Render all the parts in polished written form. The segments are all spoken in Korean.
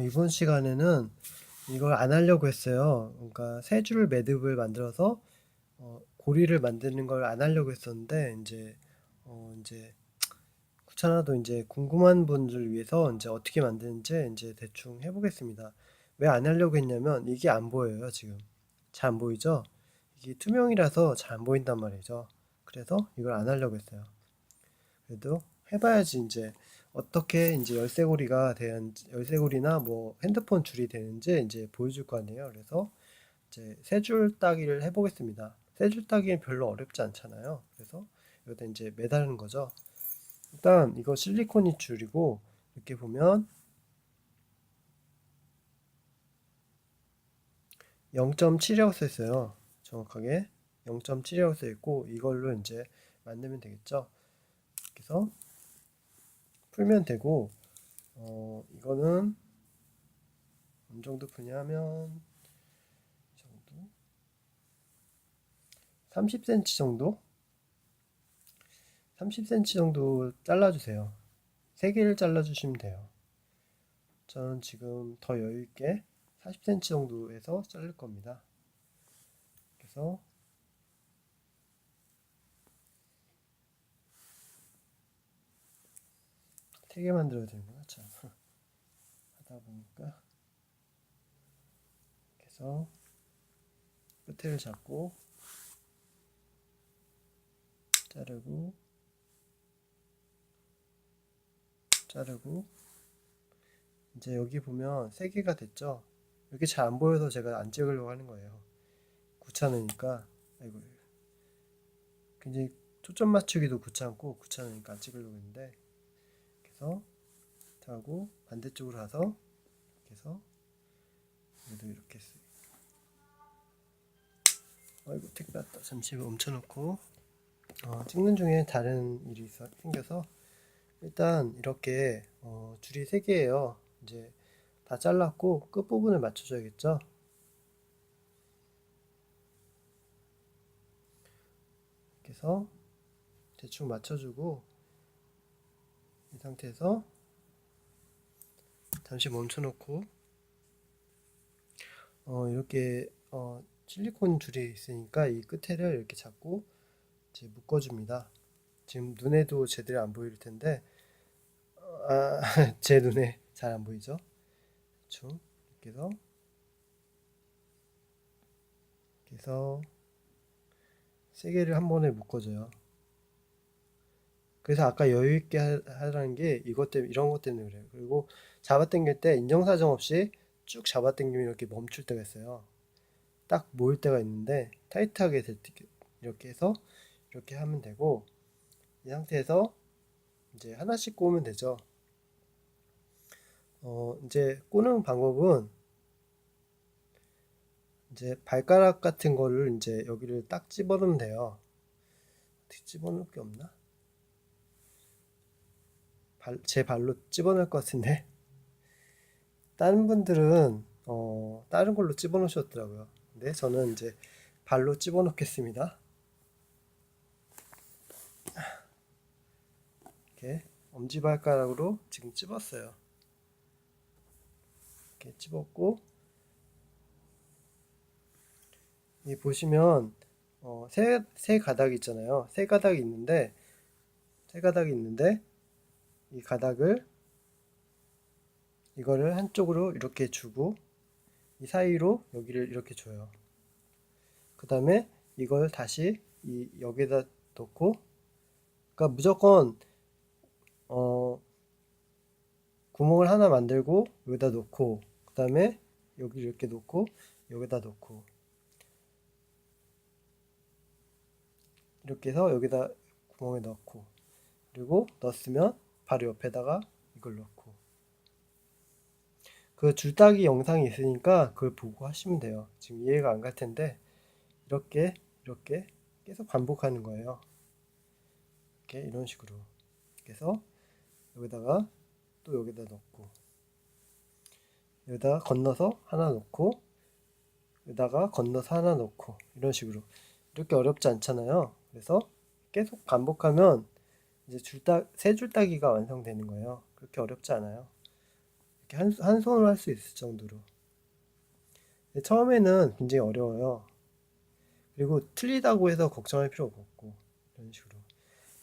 이번 시간에는 이걸 안 하려고 했어요. 그러니까 세 줄 매듭을 만들어서 고리를 만드는 걸 안 하려고 했었는데 이제 귀찮아도 이제 궁금한 분들 위해서 이제 어떻게 만드는지 이제 대충 해보겠습니다. 왜 안 하려고 했냐면 이게 안 보여요, 지금. 잘 안 보이죠? 이게 투명이라서 잘 안 보인단 말이죠. 그래서 이걸 안 하려고 했어요. 그래도 해봐야지 이제 어떻게 이제 열쇠고리가 되는지, 열쇠고리나 뭐 핸드폰 줄이 되는지 이제 보여줄 거 아니에요. 그래서 이제 세 줄 따기를 해보겠습니다. 세 줄 따기는 별로 어렵지 않잖아요. 그래서 여기다 이제 매다는 거죠. 일단 이거 실리콘이 줄이고 이렇게 보면 0.7이라고 써 있어요. 정확하게 0.7이라고 써 있고 이걸로 이제 만들면 되겠죠. 그래서 풀면 되고 이거는 어느 정도 푸냐면 이 정도 30cm 정도 30cm 정도 잘라주세요. 3개를 잘라주시면 돼요. 저는 지금 더 여유있게 40cm 정도에서 자를 겁니다. 그래서 3개 만들어야 되는구나 참 하다 보니까. 그래서 끝을 잡고 자르고 자르고 이제 여기 보면 3개가 됐죠. 이렇게 잘 안 보여서 제가 안 찍으려고 하는 거예요. 귀찮으니까. 아이고, 굉장히 초점 맞추기도 귀찮으니까 안 찍으려고 했는데, 그래서 하고 반대쪽으로 가서 이렇게 해서 얘도 이렇게 했어요. 아이고 택 났다. 잠시 멈춰놓고 찍는 중에 다른 일이 생겨서 일단 이렇게 줄이 3개예요. 이제 다 잘랐고 끝부분을 맞춰줘야겠죠. 이렇게 해서 대충 맞춰주고 이 상태에서 잠시 멈춰놓고 이렇게 실리콘 줄이 있으니까 이 끝에를 이렇게 잡고 이제 묶어줍니다. 지금 눈에도 제대로 안 보일 텐데 제 눈에 잘 안 보이죠? 대충 이렇게 해서 3개를 한 번에 묶어줘요. 그래서 아까 여유 있게 하라는 게 이것 때문에, 이런 것 때문에 그래요. 그리고 잡아당길 때 인정사정 없이 쭉 잡아당기면 이렇게 멈출 때가 있어요. 딱 모일 때가 있는데 타이트하게 될 때 이렇게 해서 이렇게 하면 되고, 이 상태에서 이제 하나씩 꼬으면 되죠. 이제 꼬는 방법은 이제 발가락 같은 거를 이제 여기를 딱 집어넣으면 돼요. 어떻게 집어넣을 게 없나? 제 발로 집어넣을 것 같은데 다른 분들은 다른 걸로 집어넣으셨더라고요. 근데 저는 이제 발로 집어넣겠습니다. 이렇게 엄지발가락으로 지금 집었어요. 이렇게 집었고, 이 보시면 세 가닥이 있잖아요. 세 가닥이 있는데 이 가닥을 이거를 한쪽으로 이렇게 주고 이 사이로 여기를 이렇게 줘요. 그 다음에 이걸 다시 여기에다 놓고, 그러니까 무조건 구멍을 하나 만들고 여기다 놓고, 그 다음에 여기 이렇게 놓고 여기다 놓고, 이렇게 해서 여기다 구멍에 넣고, 그리고 넣었으면 바로 옆에다가 이걸 넣고, 그 줄따기 영상이 있으니까 그걸 보고 하시면 돼요. 지금 이해가 안 갈 텐데 이렇게 계속 반복하는 거예요. 이렇게 이런 식으로. 그래서 여기다가 또 여기다 넣고, 여기다가 건너서 하나 넣고, 여기다가 건너서 하나 넣고, 이런 식으로. 이렇게 어렵지 않잖아요. 그래서 계속 반복하면 이제 세 줄 따기가 완성되는 거예요. 그렇게 어렵지 않아요. 이렇게 한 손으로 할 수 있을 정도로. 근데 처음에는 굉장히 어려워요. 그리고 틀리다고 해서 걱정할 필요가 없고, 이런 식으로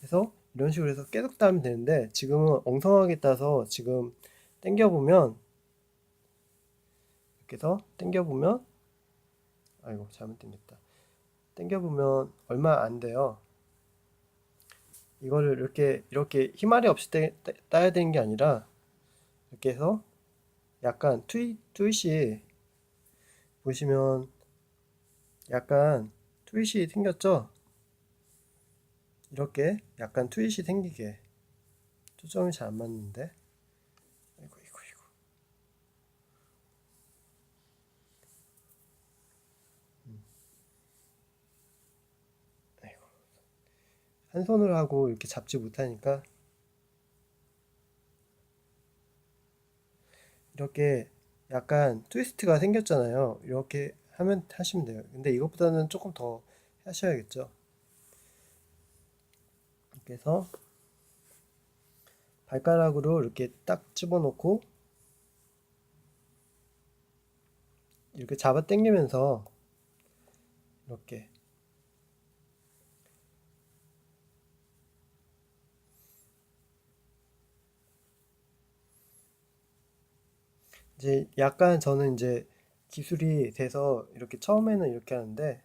해서 이런 식으로 해서 계속 따면 되는데, 지금은 엉성하게 따서 지금 당겨보면, 이렇게 해서 당겨보면, 아이고 잘못 당겼다. 당겨보면 얼마 안 돼요. 이거를 이렇게 힘알이 없이 따야 되는 게 아니라, 이렇게 해서 약간 트윗이 보시면 약간 트윗이 생겼죠? 이렇게 약간 트윗이 생기게. 초점이 잘 안 맞는데. 아이고 이거 아이고. 한 손으로 하고 이렇게 잡지 못하니까 이렇게 약간 트위스트가 생겼잖아요. 이렇게 하시면 돼요. 근데 이것보다는 조금 더 하셔야겠죠. 이렇게 해서 발가락으로 이렇게 딱 집어넣고 이렇게 잡아 당기면서 이렇게 이제 약간 저는 이제 기술이 돼서 이렇게 처음에는 이렇게 하는데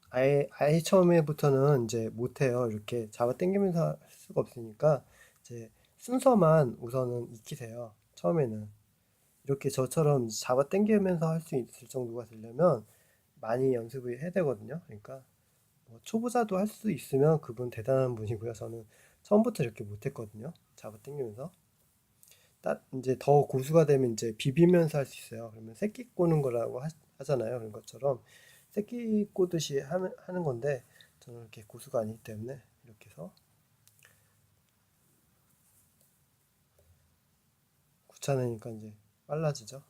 아예 처음에부터는 이제 못해요. 이렇게 잡아 당기면서 할 수가 없으니까 이제 순서만 우선은 익히세요. 처음에는 이렇게 저처럼 잡아 당기면서 할 수 있을 정도가 되려면 많이 연습을 해야 되거든요. 그러니까 뭐 초보자도 할 수 있으면 그분 대단한 분이고요. 저는 처음부터 이렇게 못했거든요. 잡아 당기면서 딱 이제 더 고수가 되면 이제 비비면서 할 수 있어요. 그러면 새끼 꼬는 거라고 하잖아요. 그런 것처럼 새끼 꼬듯이 하는 건데 저는 이렇게 고수가 아니기 때문에 이렇게 해서 귀찮으니까 이제 빨라지죠.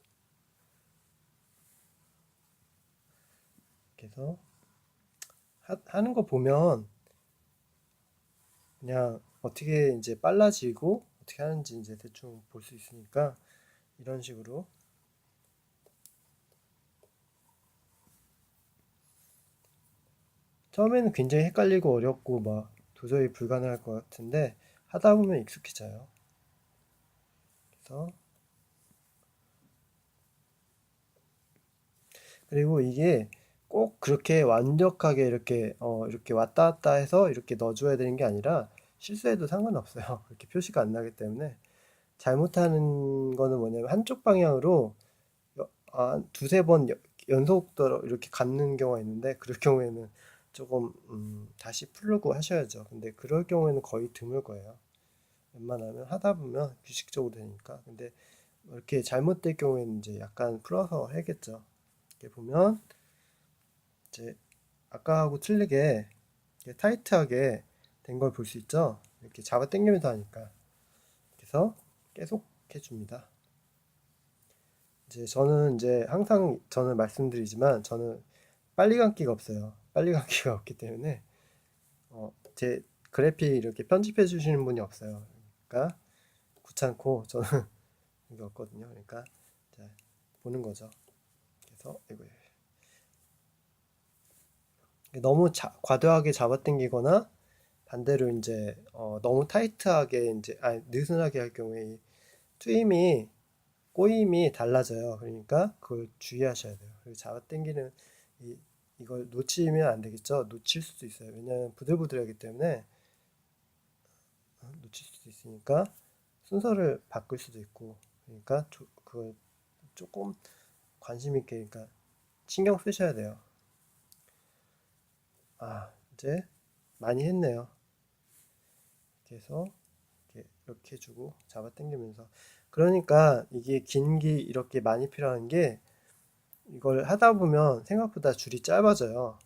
이렇게 해서 하는 거 보면 그냥 어떻게 이제 빨라지고 어떻게 하는지 이제 대충 볼 수 있으니까 이런 식으로 처음에는 굉장히 헷갈리고 어렵고 막 도저히 불가능할 것 같은데 하다 보면 익숙해져요. 그래서 그리고 이게 꼭 그렇게 완벽하게 이렇게 왔다 갔다 해서 이렇게 넣어줘야 되는 게 아니라 실수해도 상관없어요. 그렇게 표시가 안 나기 때문에 잘못하는 거는 뭐냐면 한쪽 방향으로 두세 번 연속으로 이렇게 감는 경우가 있는데 그럴 경우에는 조금 다시 풀고 하셔야죠. 근데 그럴 경우에는 거의 드물 거예요. 웬만하면 하다 보면 규칙적으로 되니까. 근데 이렇게 잘못될 경우에는 이제 약간 풀어서 해야겠죠. 이렇게 보면 이제 아까하고 틀리게 이렇게 타이트하게 된 걸 볼 수 있죠. 이렇게 잡아 당기면서 하니까. 그래서 계속 해줍니다. 이제 저는 이제 항상 저는 말씀드리지만 저는 빨리 감기가 없어요. 빨리 감기가 없기 때문에 제 그래픽 이렇게 편집해 주시는 분이 없어요. 그러니까 귀찮고 저는 이게 없거든요. 그러니까 자, 보는 거죠. 그래서 이거 너무 과도하게 잡아당기거나 반대로 이제 너무 타이트하게 이제 느슨하게 할 경우에 트임이 꼬임이 달라져요. 그러니까 그걸 주의하셔야 돼요. 그리고 잡아당기는 이, 이걸 놓치면 안 되겠죠. 놓칠 수도 있어요. 왜냐하면 부들부들하기 때문에 놓칠 수도 있으니까 순서를 바꿀 수도 있고 그러니까 그걸 조금 관심 있게 그러니까 신경 쓰셔야 돼요. 이제 많이 했네요. 그래서 이렇게 해주고 잡아당기면서 그러니까 이게 긴기 이렇게 많이 필요한 게 이걸 하다 보면 생각보다 줄이 짧아져요.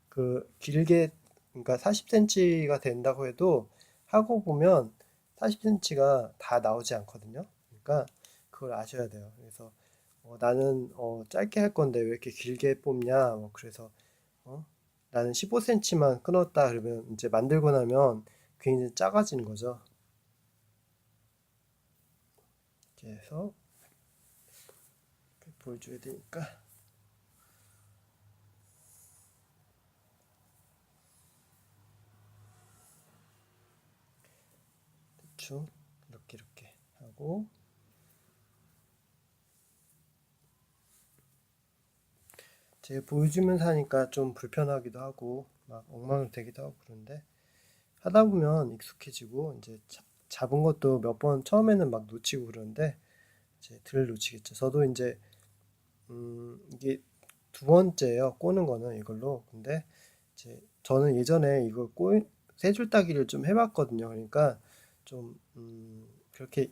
그 길게 그러니까 40cm가 된다고 해도 하고 보면 40cm가 다 나오지 않거든요. 그러니까 그걸 아셔야 돼요. 그래서 나는 짧게 할 건데 왜 이렇게 길게 뽑냐 그래서 어? 나는 15cm만 끊었다 그러면 이제 만들고 나면 굉장히 작아지는 거죠. 이렇게 해서 보여줘야 되니까 대충 이렇게 하고, 제가 보여주면서 하니까 좀 불편하기도 하고 막 엉망이 되기도 하고 그런데, 하다 보면 익숙해지고 이제 잡은 것도 몇 번 처음에는 막 놓치고 그러는데 이제 덜 놓치겠죠. 저도 이제 이게 두 번째예요, 꼬는 거는 이걸로. 근데 이제 저는 예전에 이걸 세 줄 따기를 좀 해봤거든요. 그러니까 좀 그렇게,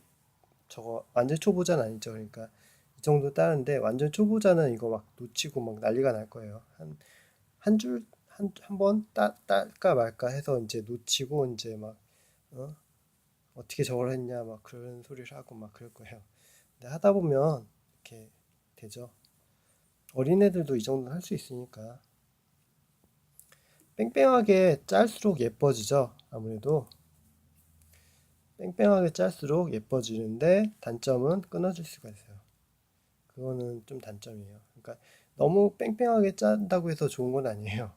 저거 완전 초보자는 아니죠. 그러니까 이 정도 따는데, 완전 초보자는 이거 막 놓치고 막 난리가 날 거예요. 한 줄, 한 번 딸까 말까 해서 이제 놓치고 이제 막, 어? 어떻게 저걸 했냐 막 그런 소리를 하고 막 그럴 거예요. 근데 하다 보면 이렇게 되죠. 어린애들도 이 정도는 할 수 있으니까. 뺑뺑하게 짤수록 예뻐지죠. 아무래도 뺑뺑하게 짤수록 예뻐지는데, 단점은 끊어질 수가 있어요. 그거는 좀 단점이에요. 그러니까 너무 뺑뺑하게 짠다고 해서 좋은 건 아니에요.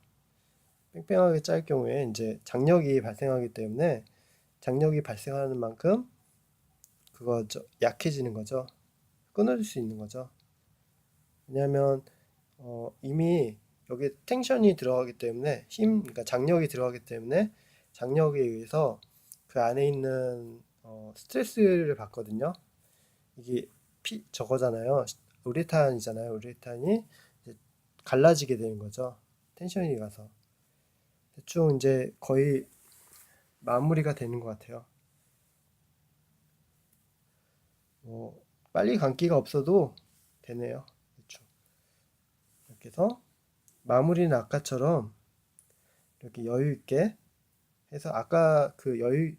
뺑뺑하게 짤 경우에 이제 장력이 발생하기 때문에, 장력이 발생하는 만큼 그거 약해지는 거죠. 끊어질 수 있는 거죠. 왜냐하면 이미 여기 텐션이 들어가기 때문에, 그러니까 장력이 들어가기 때문에, 장력에 의해서 그 안에 있는 스트레스를 받거든요. 이게 저거잖아요. 우레탄이잖아요. 우레탄이 이제 갈라지게 되는 거죠. 텐션이 가서. 대충 이제 거의 마무리가 되는 것 같아요. 뭐 빨리 감기가 없어도 되네요. 대충 이렇게 해서 마무리는 아까처럼 이렇게 여유 있게 해서, 아까 그 여유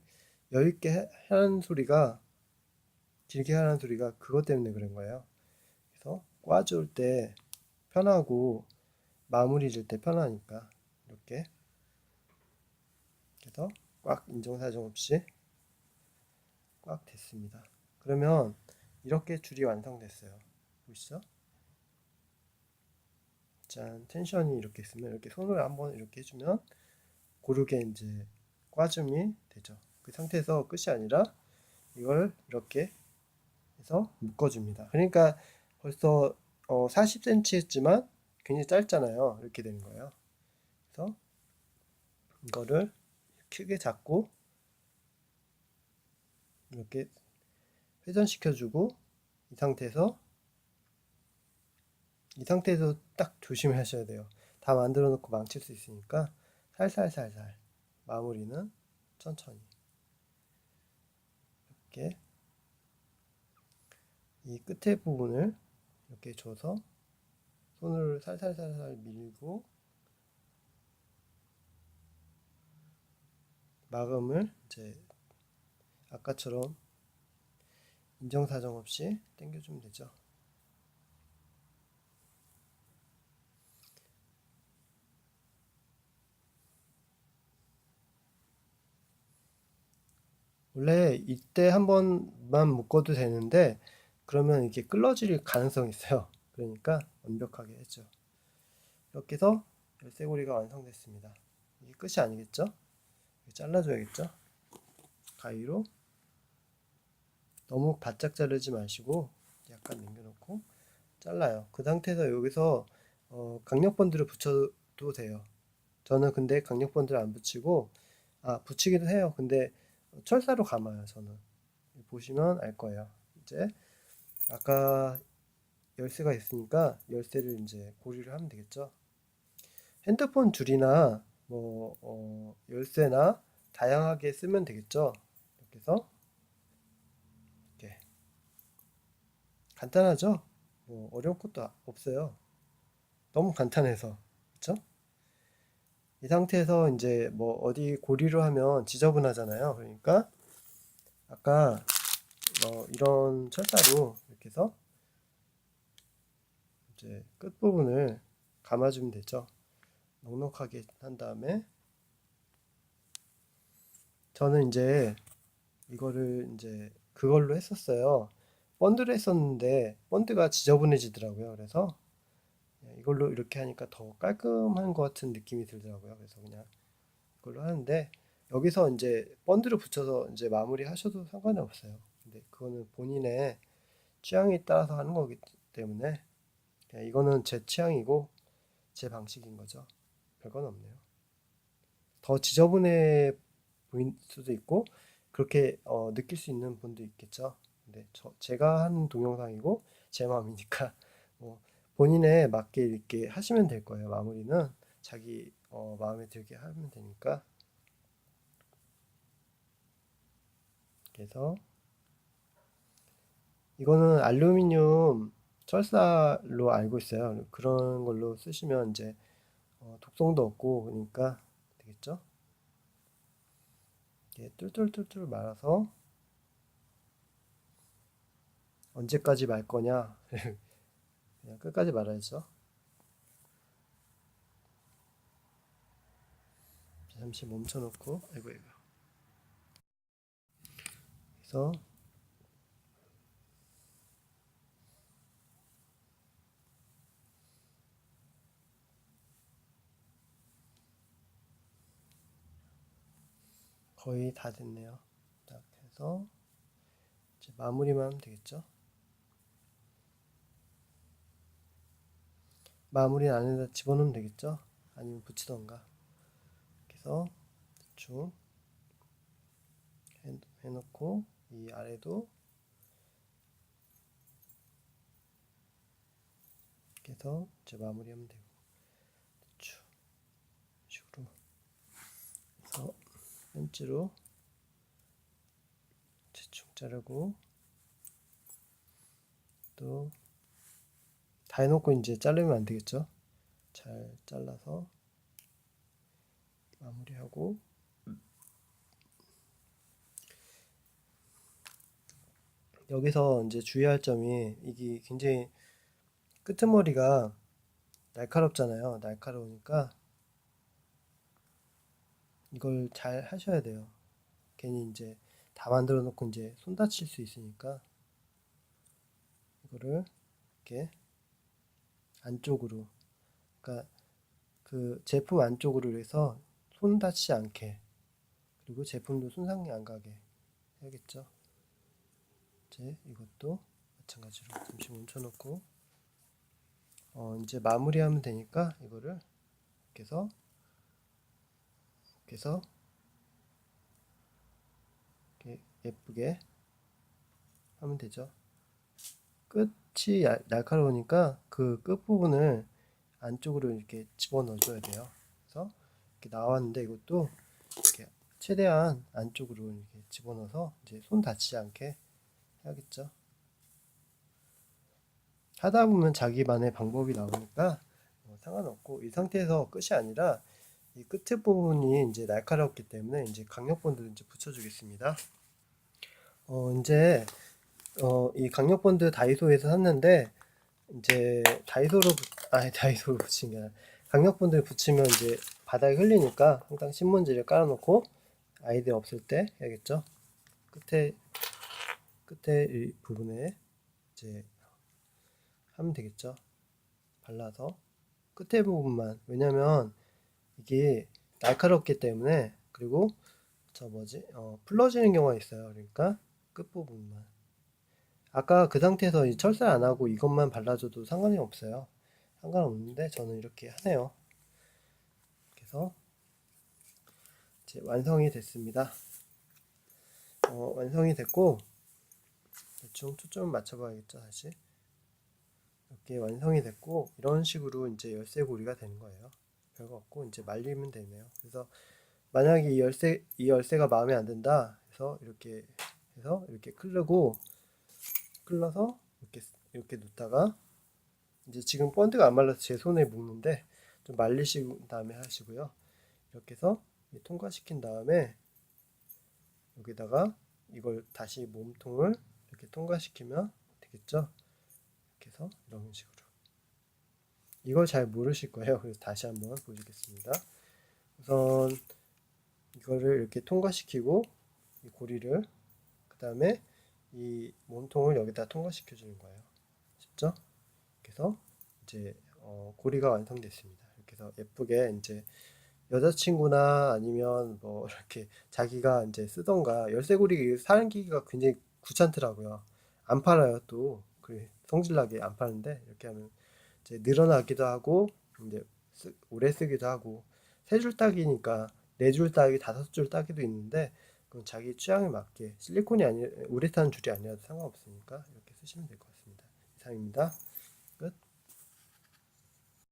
있게 하는 소리가, 길게 하는 소리가 그것 때문에 그런 거예요. 그래서 꽈줄 때 편하고 마무리 질 때 편하니까 이렇게 해서 꽉, 인정사정 없이 꽉 됐습니다. 그러면 이렇게 줄이 완성됐어요. 보시죠? 짠, 텐션이 이렇게 있으면 이렇게 손을 한번 이렇게 해주면 고르게 이제 꽈줌이 되죠. 그 상태에서 끝이 아니라 이걸 이렇게 해서 묶어줍니다. 그러니까 벌써 40cm 했지만 굉장히 짧잖아요. 이렇게 되는 거예요. 그래서 이거를 크게 잡고 이렇게 회전시켜주고, 이 상태에서 딱 조심하셔야 돼요. 다 만들어 놓고 망칠 수 있으니까 살살살살, 마무리는 천천히 이렇게 이 끝에 부분을 이렇게 줘서 손을 살살살살 밀고 마감을 이제 아까처럼 인정사정 없이 당겨주면 되죠. 원래 이때 한 번만 묶어도 되는데, 그러면 이게 끌러질 가능성이 있어요. 그러니까 완벽하게 했죠. 이렇게 해서 열쇠고리가 완성됐습니다. 이게 끝이 아니겠죠? 잘라줘야겠죠? 가위로 너무 바짝 자르지 마시고 약간 남겨놓고 잘라요. 그 상태에서 여기서 강력본드를 붙여도 돼요. 저는 근데 강력본드를 안 붙이고, 붙이기도 해요. 근데 철사로 감아요. 저는. 보시면 알 거예요. 이제 아까 열쇠가 있으니까 열쇠를 이제 고리를 하면 되겠죠. 핸드폰 줄이나 뭐 열쇠나 다양하게 쓰면 되겠죠. 이렇게 해서 이렇게 간단하죠. 뭐 어려운 것도 없어요. 너무 간단해서. 그렇죠? 이 상태에서 이제 뭐 어디 고리로 하면 지저분하잖아요. 그러니까 아까 이런 철사로 이렇게 해서 이제 끝부분을 감아주면 되죠. 넉넉하게 한 다음에, 저는 이제 이거를 이제 그걸로 했었어요. 본드를 했었는데 본드가 지저분해지더라고요. 그래서 이걸로 이렇게 하니까 더 깔끔한 것 같은 느낌이 들더라고요. 그래서 그냥 이걸로 하는데 여기서 이제 본드를 붙여서 이제 마무리 하셔도 상관이 없어요. 근데 그거는 본인의 취향에 따라서 하는 거기 때문에 그냥 이거는 제 취향이고 제 방식인 거죠. 별건 없네요. 더 지저분해 보일 수도 있고 그렇게 느낄 수 있는 분도 있겠죠. 근데 제가 하는 동영상이고 제 마음이니까 뭐 본인에 맞게 이렇게 하시면 될 거예요. 마무리는 자기 마음에 들게 하면 되니까. 그래서 이거는 알루미늄 철사로 알고 있어요. 그런 걸로 쓰시면 이제 독성도 없고 그러니까 되겠죠. 이렇게 뚫뚫뚫뚫 말아서 언제까지 말 거냐? 그냥 끝까지 말아야죠. 잠시 멈춰놓고 아이고 아이고. 그래서 거의 다 됐네요. 딱 해서 이제 마무리만 하면 되겠죠. 마무리 안에다 집어넣으면 되겠죠. 아니면 붙이던가. 그래서 대충 해놓고 이 아래도 이렇게 해서 이제 마무리하면 되고 대충 식으로 해서 펜치로 대충 자르고 또 다 해놓고 이제 자르면 안 되겠죠. 잘 잘라서 마무리하고 여기서 이제 주의할 점이 이게 굉장히 끄트머리가 날카롭잖아요. 날카로우니까 이걸 잘 하셔야 돼요. 괜히 이제 다 만들어 놓고 이제 손 다칠 수 있으니까 이거를 이렇게 안쪽으로, 그러니까 그 제품 안쪽으로 해서 손 닿지 않게, 그리고 제품도 손상이 안 가게 해야겠죠. 이제 이것도 마찬가지로 잠시 멈춰놓고 이제 마무리하면 되니까 이거를 이렇게 해서 이렇게 예쁘게 하면 되죠. 끝이 날카로우니까 그 끝부분을 안쪽으로 이렇게 집어넣어 줘야 돼요. 그래서 이렇게 나왔는데 이것도 이렇게 최대한 안쪽으로 이렇게 집어넣어서 이제 손 다치지 않게 해야겠죠. 하다 보면 자기만의 방법이 나오니까 상관없고, 이 상태에서 끝이 아니라 이 끝에 부분이 이제 날카롭기 때문에 이제 강력본드 이제 붙여주겠습니다. 이제 이 강력본드 다이소에서 샀는데 이제 다이소로 붙인 게 아니라 강력본드를 붙이면 이제 바닥에 흘리니까 항상 신문지를 깔아놓고 아이들 없을 때 해야겠죠. 끝에 이 부분에 이제 하면 되겠죠. 발라서 끝에 부분만, 왜냐면 이게 날카롭기 때문에. 그리고 저 뭐지 풀러지는 경우가 있어요. 그러니까 끝부분만, 아까 그 상태에서 이 철사 안 하고 이것만 발라줘도 상관이 없어요. 상관없는데 저는 이렇게 하네요. 그래서 이제 완성이 됐습니다. 완성이 됐고 대충 초점 맞춰봐야겠죠. 다시 이렇게 완성이 됐고 이런 식으로 이제 열쇠고리가 되는 거예요. 별거 없고 이제 말리면 되네요. 그래서 만약에 이 열쇠가 마음에 안 든다 해서 이렇게 해서 이렇게 클러서 이렇게 놓다가 이제 지금 본드가 안 말라서 제 손에 묻는데 좀 말리신 다음에 하시고요. 이렇게 해서 통과시킨 다음에 여기다가 이걸 다시 몸통을 이렇게 통과시키면 되겠죠. 이렇게 해서 이런 식으로. 이걸 잘 모르실 거예요. 그래서 다시 한번 보여주겠습니다. 우선 이거를 이렇게 통과시키고 이 고리를, 그 다음에 이 몸통을 여기다 통과시켜 주는 거예요. 쉽죠? 그래서 이제 고리가 완성됐습니다. 이렇게 해서 예쁘게 이제 여자친구나 아니면 뭐 이렇게 자기가 이제 쓰던가 열쇠고리 사용기가 굉장히 귀찮더라고요. 안 팔아요 또. 그 성질나게 안 파는데 이렇게 하면 이제 늘어나기도 하고 이제 오래 쓰기도 하고 세 줄 따기니까 네 줄 따기 다섯 줄 따기도 있는데 그건 자기 취향에 맞게 실리콘이 아니 우레탄 줄이 아니라도 상관없으니까 이렇게 쓰시면 될 것 같습니다. 이상입니다.